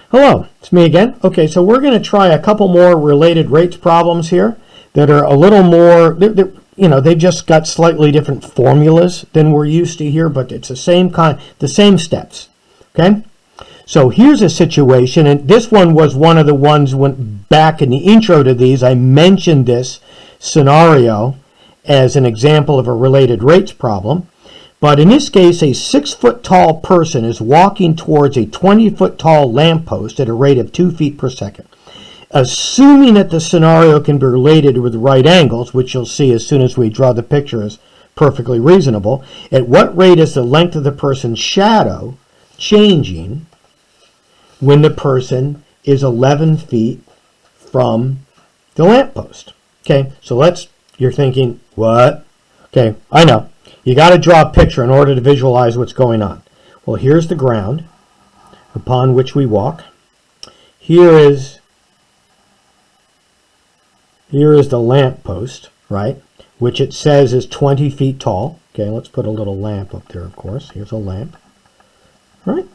Hello, it's me again. Okay, so we're going to try a couple more related rates problems here that are a little more, they've just got slightly different formulas than we're used to here, but it's the same steps. Okay, so here's a situation, and this one was one of the ones when back in the intro to these, I mentioned this scenario as an example of a related rates problem. But in this case, a 6-foot tall person is walking towards a 20-foot tall lamppost at a rate of 2 feet per second. Assuming that the scenario can be related with right angles, which you'll see as soon as we draw the picture is perfectly reasonable, at what rate is the length of the person's shadow changing when the person is 11 feet from the lamppost? Okay, so you're thinking, what? Okay, I know. You got to draw a picture in order to visualize what's going on. Well, here's the ground upon which we walk. Here is the lamp post, right? Which it says is 20 feet tall. Okay, let's put a little lamp up there, of course. Here's a lamp, right?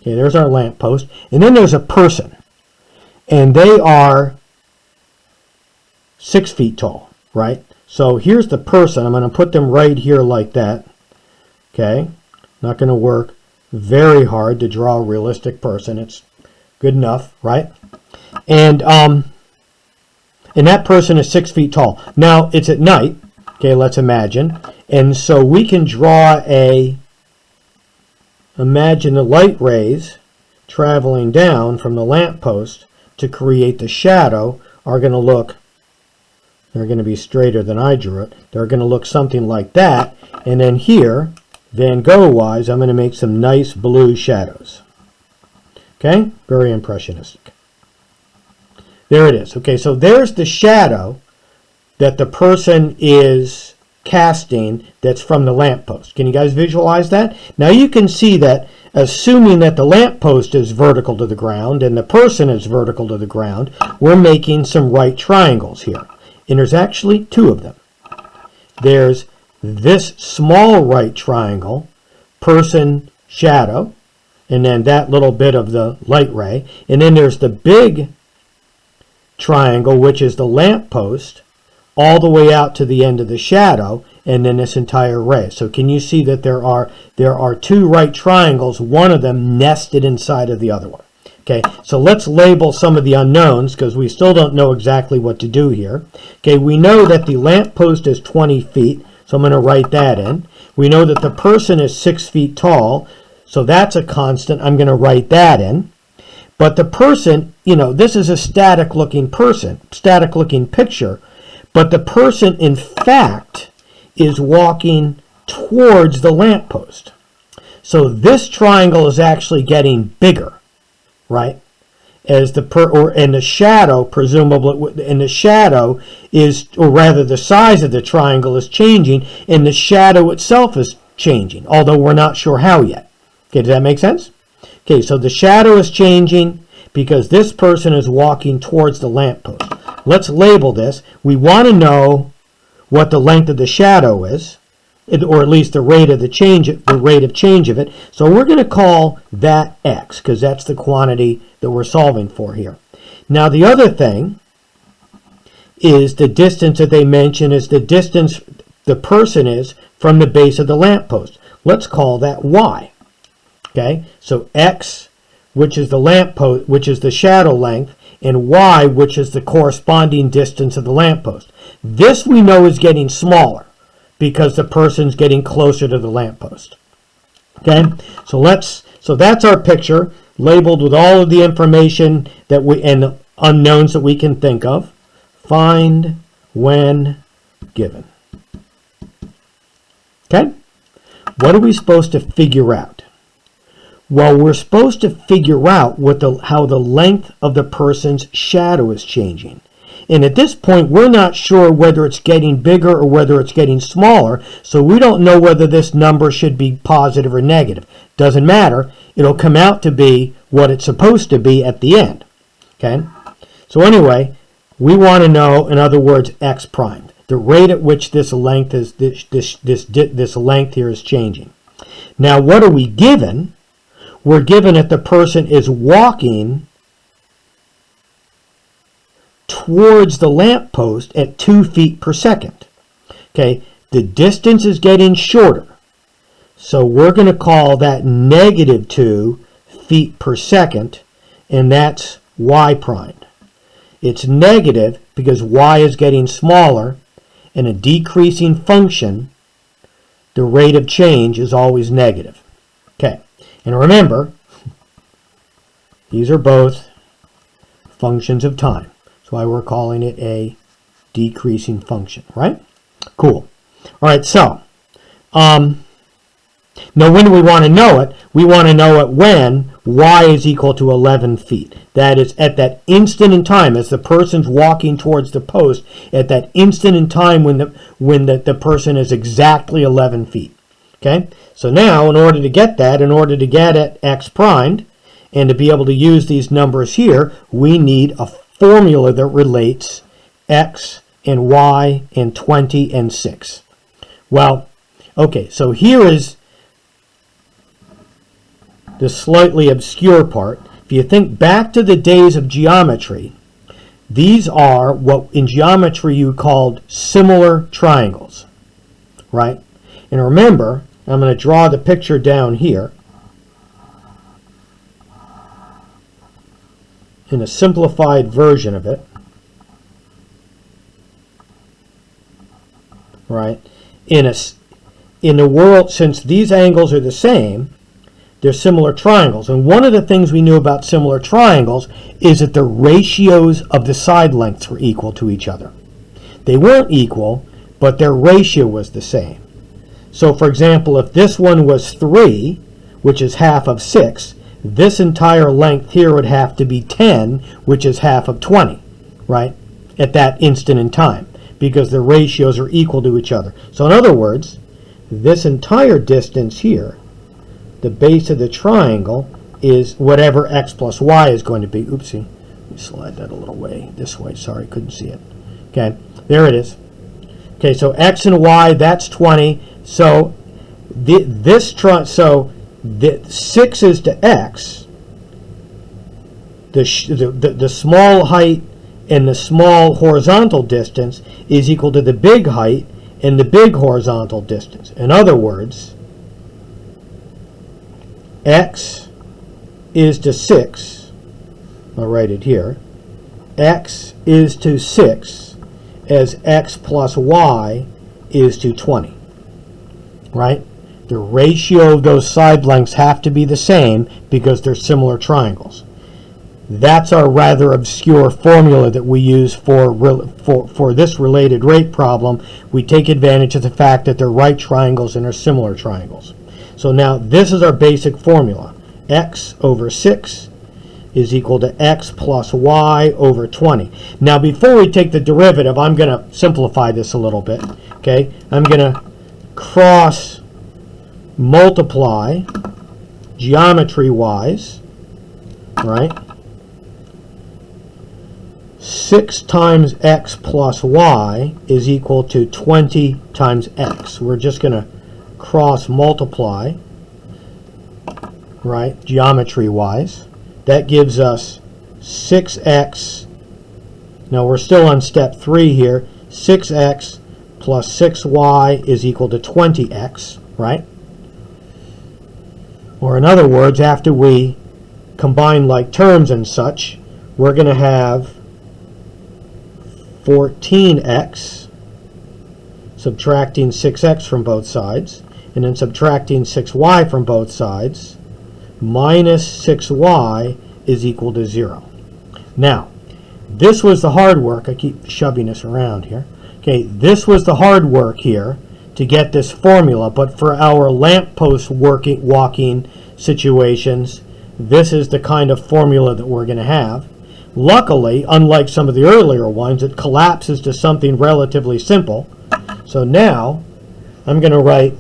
Okay, there's our lamp post. And then there's a person. And they are 6 feet tall, right? So here's the person. I'm going to put them right here like that. Okay, not going to work very hard to draw a realistic person. It's good enough, right? And that person is 6 feet tall. Now it's at night. Okay, let's imagine. And so we can draw imagine the light rays traveling down from the lamppost to create the shadow are going to look. They're going to be straighter than I drew it. They're going to look something like that. And then here, Van Gogh-wise, I'm going to make some nice blue shadows. Okay? Very impressionistic. There it is. Okay, so there's the shadow that the person is casting that's from the lamppost. Can you guys visualize that? Now you can see that assuming that the lamppost is vertical to the ground and the person is vertical to the ground, we're making some right triangles here. And there's actually two of them. There's this small right triangle, person, shadow, and then that little bit of the light ray. And then there's the big triangle, which is the lamppost, all the way out to the end of the shadow, and then this entire ray. So can you see that there are two right triangles, one of them nested inside of the other one? Okay, so let's label some of the unknowns because we still don't know exactly what to do here. Okay, we know that the lamppost is 20 feet, so I'm going to write that in. We know that the person is 6 feet tall, so that's a constant. I'm going to write that in. But the person, this is a static-looking person, static-looking picture, but the person, in fact, is walking towards the lamppost. So this triangle is actually getting bigger. Right, as and the shadow presumably, and the shadow is, or rather, the size of the triangle is changing, and the shadow itself is changing. Although we're not sure how yet. Okay, does that make sense? Okay, so the shadow is changing because this person is walking towards the lamppost. Let's label this. We want to know what the length of the shadow is, or at least the rate of change of it. So we're going to call that x, because that's the quantity that we're solving for here. Now the other thing is the distance that they mention is the distance the person is from the base of the lamppost. Let's call that y. Okay, so x, which is the lamppost, which is the shadow length, and y, which is the corresponding distance of the lamppost. This we know is getting smaller, because the person's getting closer to the lamppost. Okay, so that's our picture labeled with all of the information and unknowns that we can think of. Find when given. Okay, what are we supposed to figure out? Well, we're supposed to figure out how the length of the person's shadow is changing. And at this point, we're not sure whether it's getting bigger or whether it's getting smaller, so we don't know whether this number should be positive or negative. Doesn't matter. It'll come out to be what it's supposed to be at the end. Okay? So anyway, we want to know, in other words, x prime, the rate at which this length here is changing. Now, what are we given? We're given that the person is walking towards the lamppost at 2 feet per second. Okay, the distance is getting shorter. So we're going to call that negative 2 feet per second, and that's y prime. It's negative because y is getting smaller, and a decreasing function, the rate of change is always negative. Okay, and remember, these are both functions of time. That's why we're calling it a decreasing function, right? Cool. All right, so now when do we want to know it? We want to know it when y is equal to 11 feet. That is at that instant in time, as the person's walking towards the post, at that instant in time when the person is exactly 11 feet. Okay? So now, in order to get that, in order to get at x primed, and to be able to use these numbers here, we need a formula that relates x and y and 20 and 6. Well, okay, so here is the slightly obscure part. If you think back to the days of geometry, these are what in geometry you called similar triangles, right? And remember, I'm going to draw the picture down here in a simplified version of it, right? In the world, since these angles are the same, they're similar triangles. And one of the things we knew about similar triangles is that the ratios of the side lengths were equal to each other. They weren't equal, but their ratio was the same. So for example, if this one was 3, which is half of 6, this entire length here would have to be 10, which is half of 20, right? At that instant in time, because the ratios are equal to each other. So in other words, this entire distance here, the base of the triangle, is whatever x plus y is going to be. Oopsie. Let me slide that a little way this way. Sorry, couldn't see it. Okay, there it is. Okay, so x and y, that's 20. So the 6 is to x. The small height and the small horizontal distance is equal to the big height and the big horizontal distance. In other words, x is to 6. I'll write it here. X is to 6 as x plus y is to 20. Right? The ratio of those side lengths have to be the same because they're similar triangles. That's our rather obscure formula that we use for this related rate problem. We take advantage of the fact that they're right triangles and are similar triangles. So now this is our basic formula. X over 6 is equal to x plus y over 20. Now before we take the derivative, I'm going to simplify this a little bit. Okay, I'm going to cross multiply geometry wise, right? 6 times x plus y is equal to 20 times x. We're just going to cross multiply, right, geometry wise. That gives us 6x. Now we're still on step 3 here. 6x plus 6y is equal to 20x, right? Or in other words, after we combine like terms and such, we're going to have 14x, subtracting 6x from both sides, and then subtracting 6y from both sides, minus 6y is equal to 0. Now, this was the hard work. I keep shoving this around here. Okay, this was the hard work here to get this formula, but for our lamppost walking situations, this is the kind of formula that we're going to have. Luckily, unlike some of the earlier ones, it collapses to something relatively simple. So now, I'm going to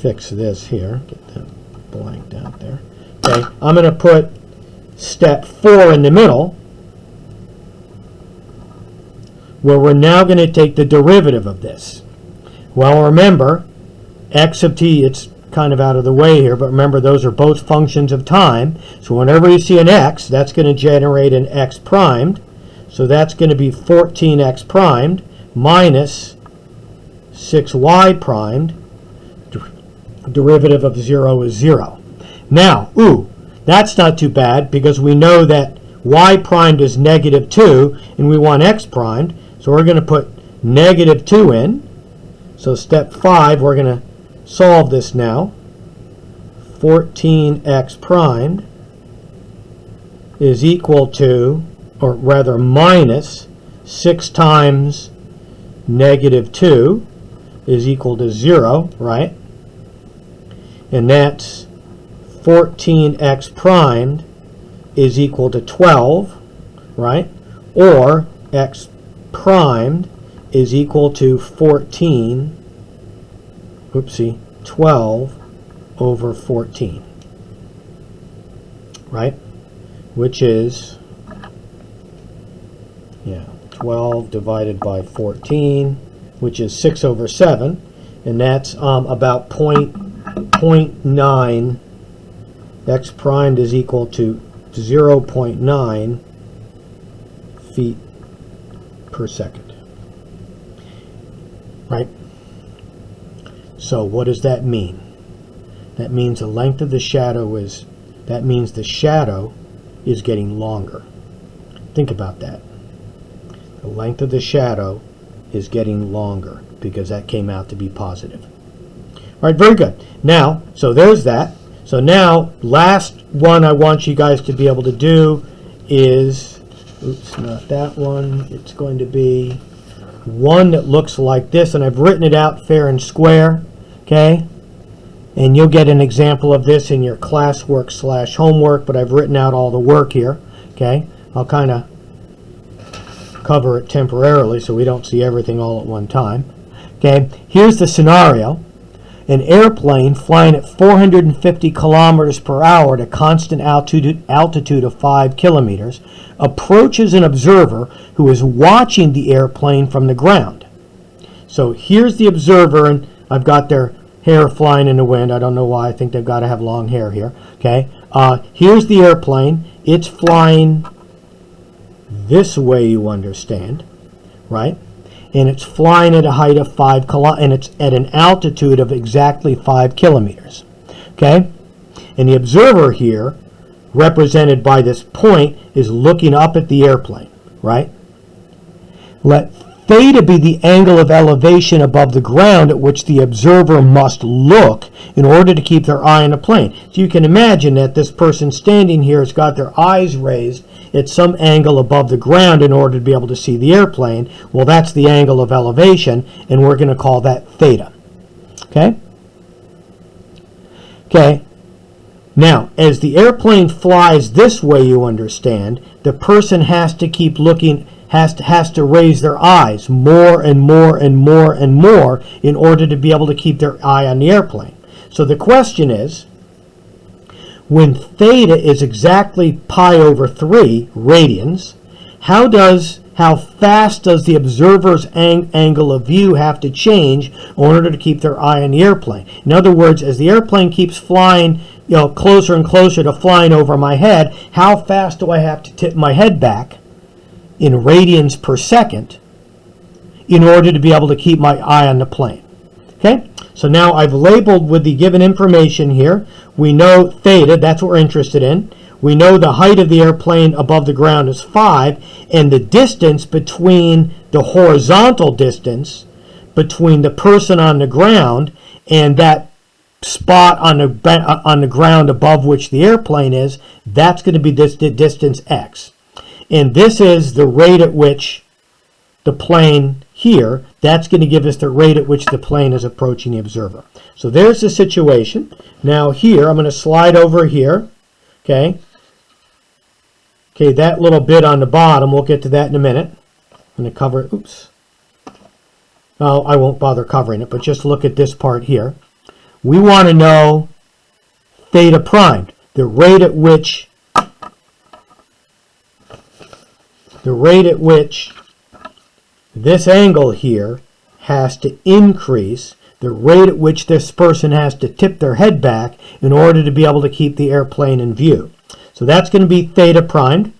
fix this here, get that blanked out there. Okay, I'm going to put step 4 in the middle, where we're now going to take the derivative of this. Well, remember, x of t, it's kind of out of the way here, but remember those are both functions of time. So whenever you see an x, that's going to generate an x primed. So that's going to be 14x primed minus 6y primed. Derivative of 0 is 0. Now, that's not too bad because we know that y primed is negative 2 and we want x primed. So we're going to put negative 2 in. So step 5, we're going to solve this now. 14x primed is equal to, or rather minus 6 times negative 2 is equal to 0, right? And that's 14x primed is equal to 12, right? Or x primed is equal to 12 over 14, right? Which is, 12 divided by 14, which is 6 over 7, and that's about 0.9. X primed is equal to 0.9 feet per second, right? So what does that mean? That means the length of the shadow is, that means the shadow is getting longer. Think about that. The length of the shadow is getting longer because that came out to be positive. All right, very good. Now, so there's that. So now, last one I want you guys to be able to do is, not that one. It's going to be one that looks like this, and I've written it out fair and square, okay? And you'll get an example of this in your classwork / homework, but I've written out all the work here, okay? I'll kind of cover it temporarily so we don't see everything all at one time. Okay, here's the scenario. An airplane flying at 450 kilometers per hour at a constant altitude of 5 kilometers approaches an observer who is watching the airplane from the ground. So here's the observer, and I've got their hair flying in the wind. I don't know why. I think they've got to have long hair here. Okay, here's the airplane. It's flying this way, you understand, right? And it's flying at a height of 5 kilometers, and it's at an altitude of exactly 5 kilometers. Okay? And the observer here, represented by this point, is looking up at the airplane, right? Let theta be the angle of elevation above the ground at which the observer must look in order to keep their eye on the plane. So you can imagine that this person standing here has got their eyes raised at some angle above the ground in order to be able to see the airplane. Well, that's the angle of elevation, and we're going to call that theta. Okay? Okay. Now, as the airplane flies this way, you understand, the person has to keep looking, has to raise their eyes more and more and more and more in order to be able to keep their eye on the airplane. So the question is, when theta is exactly pi over 3 radians, how fast does the observer's angle of view have to change in order to keep their eye on the airplane? In other words, as the airplane keeps flying, closer and closer to flying over my head, how fast do I have to tip my head back in radians per second in order to be able to keep my eye on the plane? Okay, so now I've labeled with the given information here. We know theta, that's what we're interested in. We know the height of the airplane above the ground is 5, and the distance between the horizontal distance between the person on the ground and that spot on the ground above which the airplane is, that's going to be this distance x. And this is the rate at which the plane here, that's going to give us the rate at which the plane is approaching the observer. So there's the situation. Now here, I'm going to slide over here. Okay. Okay, that little bit on the bottom, we'll get to that in a minute. I'm going to cover it. Oops. Oh, I won't bother covering it, but just look at this part here. We want to know theta primed, the rate at which this angle here has to increase the rate at which this person has to tip their head back in order to be able to keep the airplane in view. So that's going to be theta primed.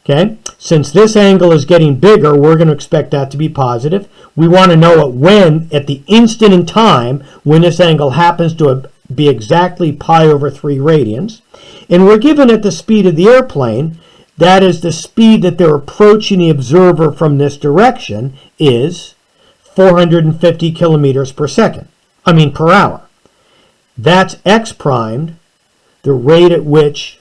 Okay, since this angle is getting bigger, we're going to expect that to be positive. We want to know when, at the instant in time, when this angle happens to be exactly pi over 3 radians. And we're given at the speed of the airplane, that is the speed that they're approaching the observer from this direction, is 450 kilometers per hour. That's x primed, the rate at which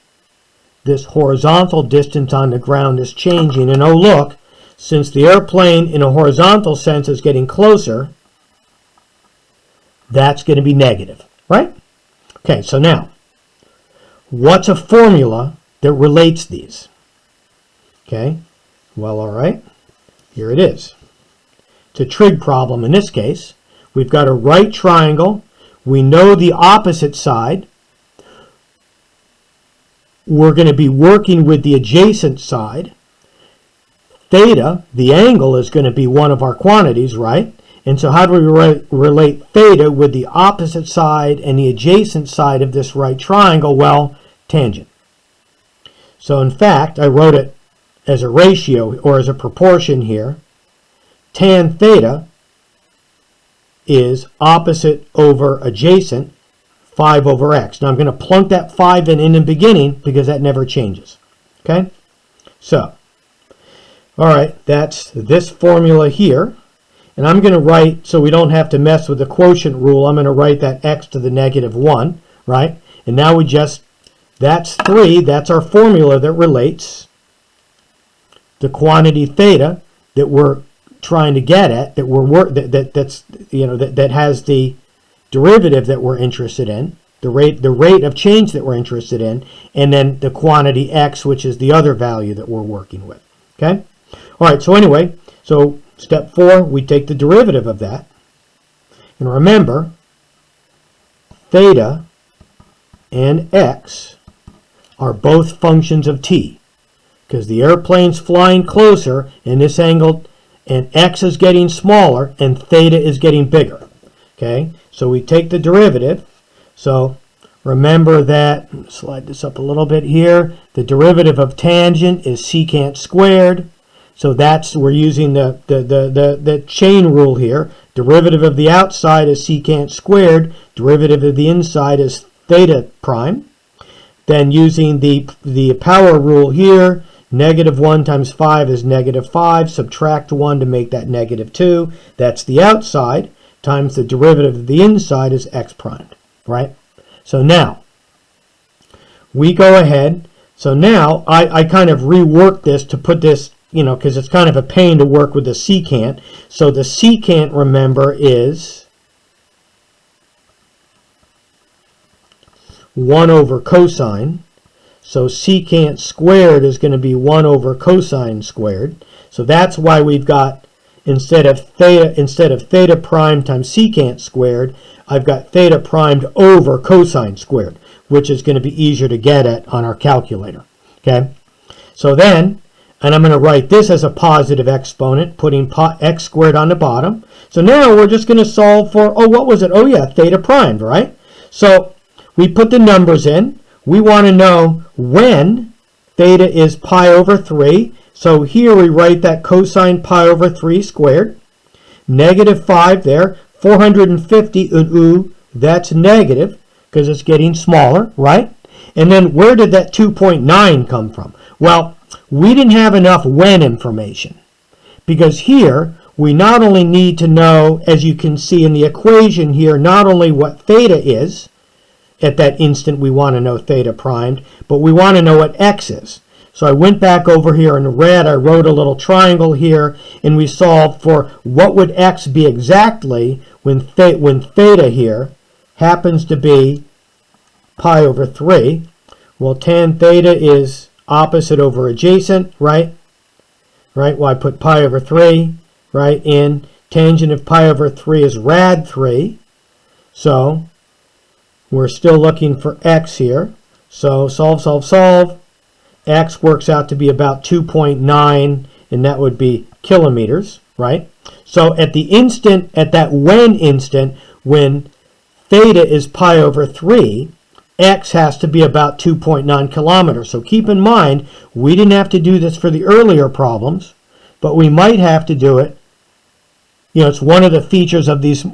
this horizontal distance on the ground is changing. And oh look, since the airplane in a horizontal sense is getting closer, that's going to be negative, right? Okay, so now, what's a formula that relates these? Okay, well, all right, here it is. It's a trig problem in this case. We've got a right triangle. We know the opposite side. We're going to be working with the adjacent side. Theta, the angle, is going to be one of our quantities, right? And so how do we relate theta with the opposite side and the adjacent side of this right triangle? Well, tangent. So in fact, I wrote it as a ratio or as a proportion here. Tan theta is opposite over adjacent, 5 over x. Now I'm going to plunk that 5 in the beginning because that never changes. Okay? So, all right, that's this formula here. And I'm going to write, so we don't have to mess with the quotient rule, I'm going to write that x to the negative 1, right? And now we just, that's 3, that's our formula that relates the quantity theta that we're trying to get at, that has the derivative that we're interested in, the rate of change that we're interested in, and then the quantity x, which is the other value that we're working with. Okay? All right, so anyway, so step 4, we take the derivative of that. And remember, theta and x are both functions of t, because the airplane's flying closer, and this angle, and x is getting smaller, and theta is getting bigger. Okay, so we take the derivative. So remember that, slide this up a little bit here, the derivative of tangent is secant squared. So that's, we're using the chain rule here. Derivative of the outside is secant squared. Derivative of the inside is theta prime. Then using the power rule here, negative 1 times 5 is negative 5. Subtract 1 to make that negative 2. That's the outside, times the derivative of the inside is x primed, right? So now, we go ahead. So now, I kind of reworked this to put this, because it's kind of a pain to work with the secant. So the secant, remember, is 1 over cosine. So secant squared is going to be 1 over cosine squared. So that's why we've got, instead of theta prime times secant squared, I've got theta primed over cosine squared, which is going to be easier to get at on our calculator. Okay? So then, and I'm going to write this as a positive exponent, putting x squared on the bottom. So now we're just going to solve for, what was it? Oh yeah, theta primed, right? So we put the numbers in. We want to know when theta is pi over 3. So here we write that cosine pi over 3 squared. Negative 5 there. 450, that's negative because it's getting smaller, right? And then where did that 2.9 come from? Well, we didn't have enough when information, because here we not only need to know, as you can see in the equation here, not only what theta is, at that instant we want to know theta primed, but we want to know what x is. So I went back over here in red, I wrote a little triangle here, and we solved for what would x be exactly when theta here happens to be pi over 3. Well, tan theta is opposite over adjacent, right? Right, well I put pi over 3, right, in. Tangent of pi over 3 is rad 3. So we're still looking for x here. So solve. X works out to be about 2.9, and that would be kilometers, right? So at the instant, at that when instant, when theta is pi over 3, x has to be about 2.9 kilometers. So keep in mind, we didn't have to do this for the earlier problems, but we might have to do it. It's one of the features of these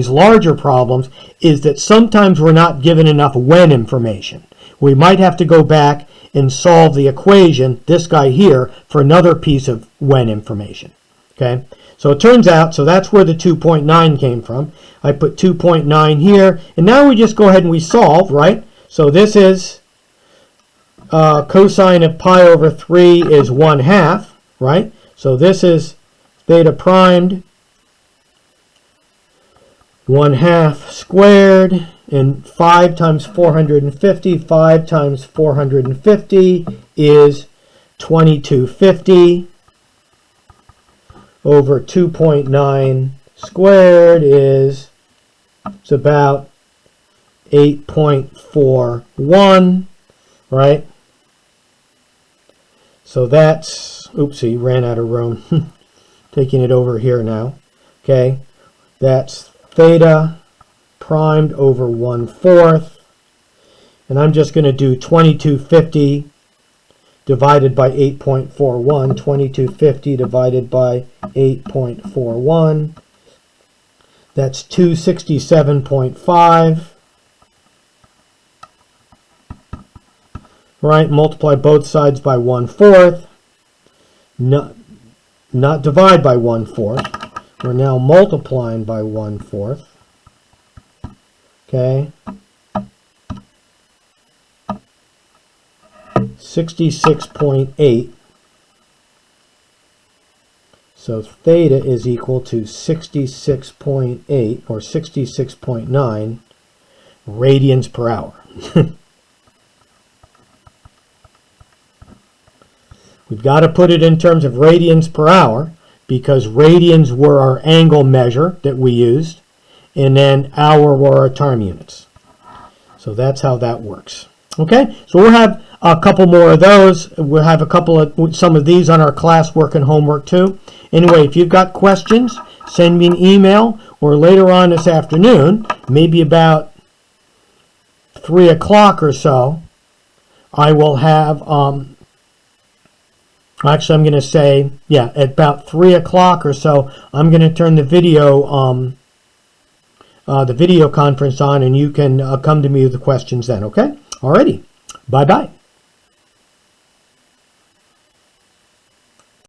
larger problems is that sometimes we're not given enough when information. We might have to go back and solve the equation, this guy here, for another piece of when information. Okay, so it turns out, so that's where the 2.9 came from. I put 2.9 here, and now we just go ahead and we solve, right? So this is cosine of pi over 3 is 1/2, right? So this is theta primed 1/2 squared, and 5 times 450. 5 times 450 is 2250 over 2.9 squared is, it's about 8.41, right? So that's, oopsie, ran out of room. Taking it over here now. Okay, that's theta primed over 1/4, and I'm just going to do 2250 divided by 8.41. 2250 divided by 8.41. That's 267.5. Right, multiply both sides by 1/4. Not divide by 1/4. We're now multiplying by 1/4. Okay. 66.8. So theta is equal to 66.8 or 66.9 radians per hour. We've got to put it in terms of radians per hour because radians were our angle measure that we used, and then hour were our time units. So that's how that works. Okay, so we'll have a couple more of those. We'll have some of these on our classwork and homework too. Anyway, if you've got questions, send me an email, or later on this afternoon, maybe about 3 o'clock or so, I will have, actually I'm going to say, yeah, at about 3 o'clock or so, I'm going to turn the video conference on, and you can come to me with the questions then, okay? Alrighty, bye-bye.